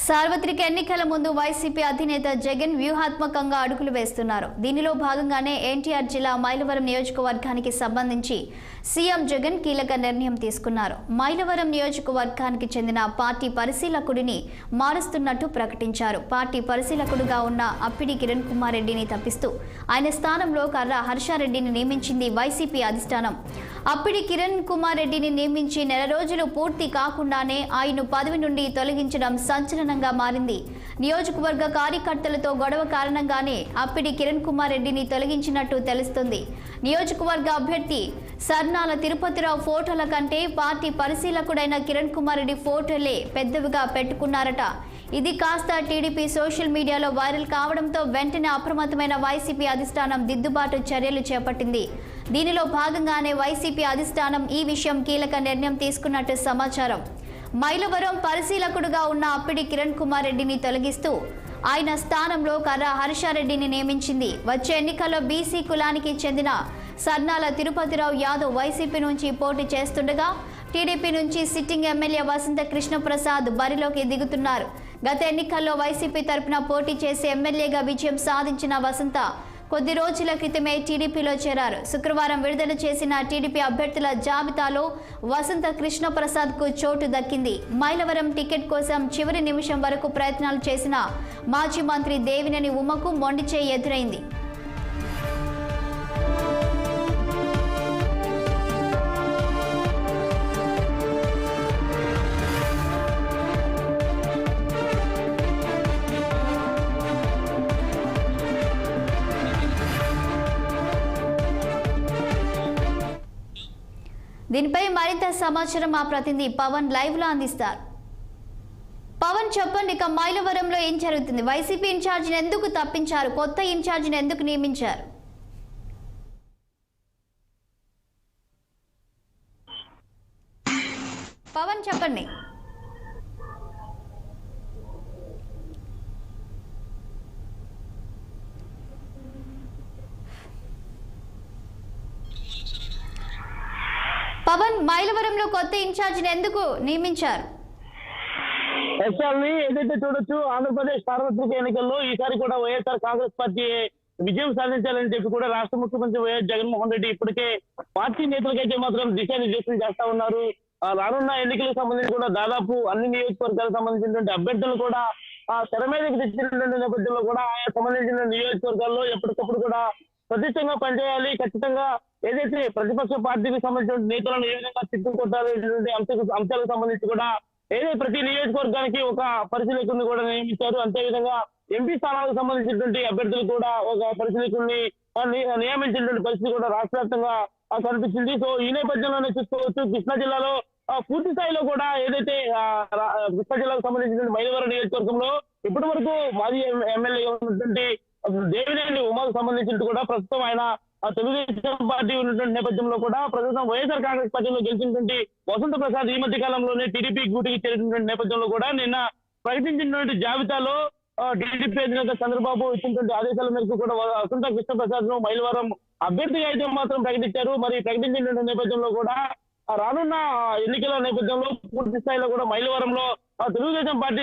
సార్వత్రిక ఎన్నికల ముందు వైసీపీ అధినేత జగన్ వ్యూహాత్మకంగా అడుగులు వేస్తున్నారు. దీనిలో భాగంగానే ఎన్టీఆర్ జిల్లా మైలవరం నియోజకవర్గానికి సంబంధించి సీఎం జగన్ కీలక నిర్ణయం తీసుకున్నారు. మైలవరం నియోజకవర్గానికి చెందిన పార్టీ పరిశీలకుడిని మారుస్తున్నట్టు ప్రకటించారు. పార్టీ పరిశీలకుడుగా ఉన్న అప్పిడి కిరణ్ కుమార్ రెడ్డిని తప్పిస్తూ ఆయన స్థానంలో కర్ర హర్షారెడ్డిని నియమించింది వైసీపీ అధిష్టానం. అప్పిడి కిరణ్ కుమార్ రెడ్డిని నియమించి నెల రోజులు పూర్తి కాకుండానే ఆయన పదవి నుండి తొలగించడం సంచలనంగా మారింది. నియోజకవర్గ కార్యకర్తలతో గొడవ కారణంగానే అప్పిడి కిరణ్ కుమార్ రెడ్డిని తొలగించినట్టు తెలుస్తుంది. నియోజకవర్గ అభ్యర్థి సర్నాల తిరుపతిరావు ఫోటోల కంటే పార్టీ పరిశీలకుడైన కిరణ్ కుమార్ రెడ్డి ఫోటోలే పెద్దవిగా పెట్టుకున్నారట. ఇది కాస్త టీడీపీ సోషల్ మీడియాలో వైరల్ కావడంతో వెంటనే అప్రమత్తమైన వైసీపీ అధిష్టానం దిద్దుబాటు చర్యలు చేపట్టింది. దీనిలో భాగంగానే వైసీపీ అధిష్టానం ఈ విషయం కీలక నిర్ణయం తీసుకున్నట్టు సమాచారం. మైలవరం పరిశీలకుడుగా ఉన్న అప్పిడి కిరణ్ కుమార్ రెడ్డిని తొలగిస్తూ ఆయన స్థానంలో కర్ర హర్షారెడ్డిని నియమించింది. వచ్చే ఎన్నికల్లో బీసీ కులానికి చెందిన సర్నాల తిరుపతిరావు యాదవ్ వైసీపీ నుంచి పోటీ చేస్తుండగా టీడీపీ నుంచి సిట్టింగ్ ఎమ్మెల్యే వసంత కృష్ణప్రసాద్ బరిలోకి దిగుతున్నారు. గత ఎన్నికల్లో వైసీపీ తరపున పోటీ చేసి ఎమ్మెల్యేగా విజయం సాధించిన వసంత కొద్ది రోజుల క్రితమే టీడీపీలో చేరారు. శుక్రవారం విడుదల చేసిన టీడీపీ అభ్యర్థుల జాబితాలో వసంత కృష్ణప్రసాద్కు చోటు దక్కింది. మైలవరం టికెట్ కోసం చివరి నిమిషం వరకు ప్రయత్నాలు చేసిన మాజీ మంత్రి దేవినేని ఉమకు మొండిచేయి ఎదురైంది. దీనిపై మరింత సమాచారం మా ప్రతినిధి పవన్ లైవ్ లో అందిస్తారు. పవన్ చెప్పండి, ఇక మైలవరంలో ఏం జరుగుతుంది? వైసీపీ ఇన్ఛార్జిని ఎందుకు తప్పించారు? కొత్త ఇన్ఛార్జిని ఎందుకు నియమించారు? పవన్ చెప్పండి. పవన్, మైలవరంలో కొత్త ఇన్ఛార్జిని ఎందుకు నియమించారు? ఏదైతే చూడొచ్చు, ఆంధ్రప్రదేశ్ సార్వత్రిక ఎన్నికల్లో ఈసారి కూడా వైఎస్ఆర్ కాంగ్రెస్ పార్టీ విజయం సాధించాలని చెప్పి కూడా రాష్ట్ర ముఖ్యమంత్రి వైఎస్ జగన్మోహన్ రెడ్డి ఇప్పటికే పార్టీ నేతలకైతే మాత్రం దిశానిర్దేశం చేస్తా ఉన్నారు. రానున్న ఎన్నికలకు సంబంధించి కూడా దాదాపు అన్ని నియోజకవర్గాలకు సంబంధించినటువంటి అభ్యర్థులు కూడా తెర మీదకి తెచ్చినటువంటి నేపథ్యంలో కూడా ఆయా సంబంధించిన నియోజకవర్గాల్లో ఎప్పటికప్పుడు కూడా ప్రతిష్టంగా పనిచేయాలి. ఖచ్చితంగా ఏదైతే ప్రతిపక్ష పార్టీకి సంబంధించిన నేతలను ఏ విధంగా తిట్టుకొట్టాలనేటువంటి అంశాలకు సంబంధించి కూడా ఏదైతే ప్రతి నియోజకవర్గానికి ఒక పరిశీలకుడిని కూడా నియమించారు. అంతేవిధంగా ఎంపీ స్థానాలకు సంబంధించినటువంటి అభ్యర్థులు కూడా ఒక పరిశీలకుడిని నియమించినటువంటి పరిస్థితి కూడా రాష్ట్ర వ్యాప్తంగా కనిపించింది. సో ఈ నేపథ్యంలోనే చూసుకోవచ్చు, కృష్ణా జిల్లాలో పూర్తి స్థాయిలో కూడా ఏదైతే కృష్ణా జిల్లాకు సంబంధించిన మైలవరం నియోజకవర్గంలో ఇప్పటి వరకు మాజీ ఎమ్మెల్యేగా ఉన్నటువంటి దేవినేని ఉమాకు సంబంధించినట్టు కూడా ప్రస్తుతం ఆయన తెలుగుదేశం పార్టీ ఉన్నటువంటి నేపథ్యంలో కూడా ప్రస్తుతం వైఎస్ఆర్ కాంగ్రెస్ పార్టీలో గెలిచినటువంటి వసంత ప్రసాద్ ఈ మధ్య కాలంలోనే టీడీపీ గూటికి చేరినటువంటి నేపథ్యంలో కూడా నిన్న ప్రకటించినటువంటి జాబితాలో టీడీపీ అధినేత చంద్రబాబు ఇచ్చినటువంటి ఆదేశాల మేరకు కూడా వసంత కృష్ణప్రసాద్ ను మైలవరం అభ్యర్థిగా అయితే మాత్రం ప్రకటించారు. మరి ప్రకటించినటువంటి నేపథ్యంలో కూడా రానున్న ఎన్నికల నేపథ్యంలో పూర్తి స్థాయిలో కూడా మైలవరంలో తెలుగుదేశం పార్టీ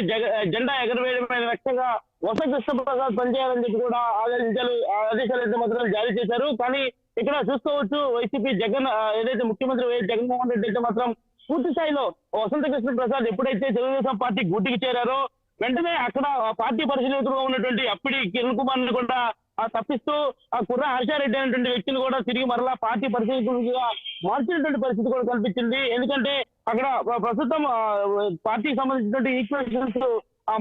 జెండా ఎగరవేయడమైన లక్ష్యంగా వసంత కృష్ణప్రసాద్ పనిచేయాలని చెప్పి కూడా ఆదేశాలు అయితే మాత్రం జారీ చేశారు. కానీ ఇక్కడ చూసుకోవచ్చు, వైసీపీ జగన్ ఏదైతే ముఖ్యమంత్రి వైఎస్ జగన్మోహన్ రెడ్డి అయితే మాత్రం పూర్తి స్థాయిలో వసంత కృష్ణప్రసాద్ ఎప్పుడైతే తెలుగుదేశం పార్టీ గూటికి చేరారో వెంటనే అక్కడ పార్టీ పరిశీలకుడుగా ఉన్నటువంటి అప్పిడి కిరణ్ కుమార్ ని కూడా తప్పిస్తూ కుర్ర హర్షారెడ్డి అనేటువంటి వ్యక్తిని కూడా తిరిగి మరలా పార్టీ పరిశీలకుడిగా మార్చినటువంటి పరిస్థితి కూడా కనిపించింది. ఎందుకంటే అక్కడ ప్రస్తుతం పార్టీకి సంబంధించినటువంటి ఈక్వేషన్స్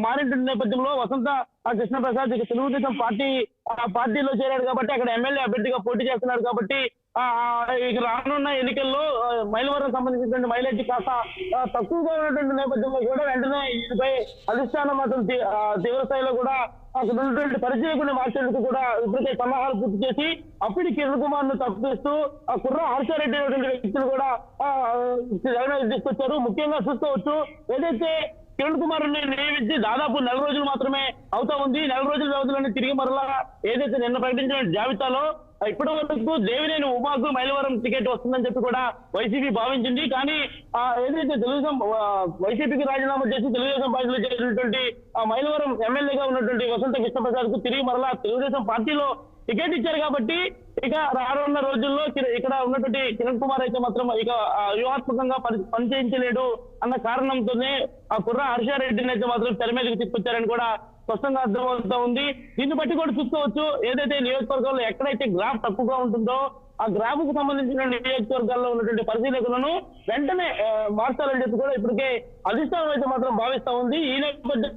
మారినటువంటి నేపథ్యంలో వసంత కృష్ణప్రసాద్ ఇక తెలుగుదేశం పార్టీలో చేరాడు కాబట్టి అక్కడ ఎమ్మెల్యే అభ్యర్థిగా పోటీ చేస్తున్నాడు కాబట్టి ఇక రానున్న ఎన్నికల్లో మైలవరం సంబంధించినటువంటి మైలేజ్ కాస్త తక్కువగా ఉన్నటువంటి నేపథ్యంలో కూడా వెంటనే దీనిపై అధిష్టానం మాత్రం తీవ్ర స్థాయిలో కూడా అక్కడ ఉన్నటువంటి పరిచయకుని మార్చేందుకు కూడా ఇప్పటికే సన్నాహాలు పూర్తి చేసి అప్పిడి కిరణ్ కుమార్ ను తప్పిస్తూ కుర్ర హర్షారెడ్డి అనేటువంటి వ్యక్తులు కూడా తీసుకొచ్చారు. ముఖ్యంగా చూసుకోవచ్చు, ఏదైతే కిరణ్ కుమార్ నియమించి దాదాపు నెల రోజులు మాత్రమే అవుతా ఉంది. నెల రోజుల వ్యవధిలోనే తిరిగి మరలా ఏదైతే నిన్న ప్రకటించిన జాబితాలో ఇప్పటి వరకు దేవినేని ఉమాకు మైలవరం టికెట్ వస్తుందని చెప్పి కూడా వైసీపీ భావించింది. కానీ ఏదైతే తెలుగుదేశం వైసీపీకి రాజీనామా చేసి తెలుగుదేశం పార్టీలో చేసినటువంటి మైలవరం ఎమ్మెల్యేగా ఉన్నటువంటి వసంత కృష్ణప్రసాద్ కు తిరిగి మరలా తెలుగుదేశం పార్టీలో టికెట్ ఇచ్చారు కాబట్టి ఇక రానున్న రోజుల్లో ఇక్కడ ఉన్నటువంటి కిరణ్ కుమార్ అయితే మాత్రం ఇక వ్యూహాత్మకంగా పనిచేయించలేడు అన్న కారణంతోనే ఆ కుర్ర హర్షారెడ్డిని అయితే మాత్రం తెర మీదకి తీసుకొచ్చారని కూడా స్పష్టంగా అర్థమవుతా ఉంది. దీన్ని బట్టి కూడా చూసుకోవచ్చు, ఏదైతే నియోజకవర్గంలో ఎక్కడైతే గ్రాఫ్ తక్కువగా ఉంటుందో ఆ గ్రాఫ్ కు సంబంధించిన నియోజకవర్గాల్లో ఉన్నటువంటి పరిశీలకులను వెంటనే మార్చాలని చెప్పి కూడా ఇప్పటికే అధిష్టానం అయితే మాత్రం భావిస్తా ఉంది. ఈ నేపథ్యం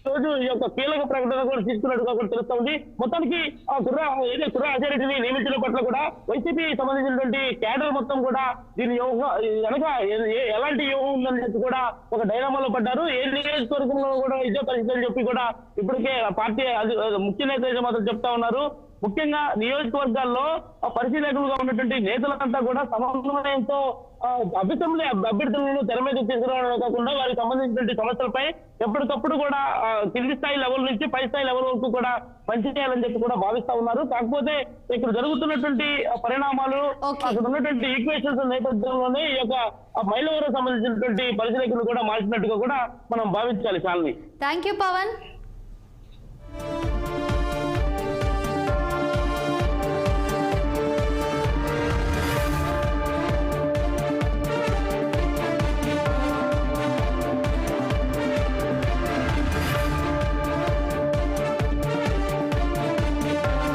రోజు ఈ యొక్క కీలక ప్రకటన కూడా తీసుకున్నట్టుగా కూడా తెలుస్తా ఉంది. మొత్తానికి ఆ కుర్ర హర్షారెడ్డిని నియమించడం పట్ల కూడా వైసీపీ సంబంధించినటువంటి క్యాడర్ మొత్తం కూడా దీని వెనక ఎలాంటి యోగం ఉందని చెప్పి కూడా ఒక డైనామాలో పడ్డారు. ఏ నియోజకవర్గంలో కూడా ఇదే పరిస్థితి అని చెప్పి కూడా ఇప్పటికే పార్టీ ముఖ్య నేతలు మాత్రం చెప్తా ఉన్నారు. ముఖ్యంగా నియోజకవర్గాల్లో పరిశీలకులుగా ఉన్నటువంటి నేతలంతా కూడా సమన్వయంతో అభ్యర్థులను తెర మీద తీసుకురావడమే కాకుండా వారికి సంబంధించినటువంటి సమస్యలపై ఎప్పటికప్పుడు కూడా కింది స్థాయి లెవెల్ నుంచి పై స్థాయి లెవెల్ వరకు కూడా పనిచేయాలని చెప్పి కూడా భావిస్తా ఉన్నారు. కాకపోతే ఇక్కడ జరుగుతున్నటువంటి పరిణామాలు అక్కడ ఉన్నటువంటి ఈక్వేషన్స్ నేపథ్యంలోనే ఈ యొక్క మైలవరం సంబంధించినటువంటి పరిశీలకులు కూడా మార్చినట్టుగా కూడా మనం భావించాలి. చాలని థ్యాంక్ యూ పవన్.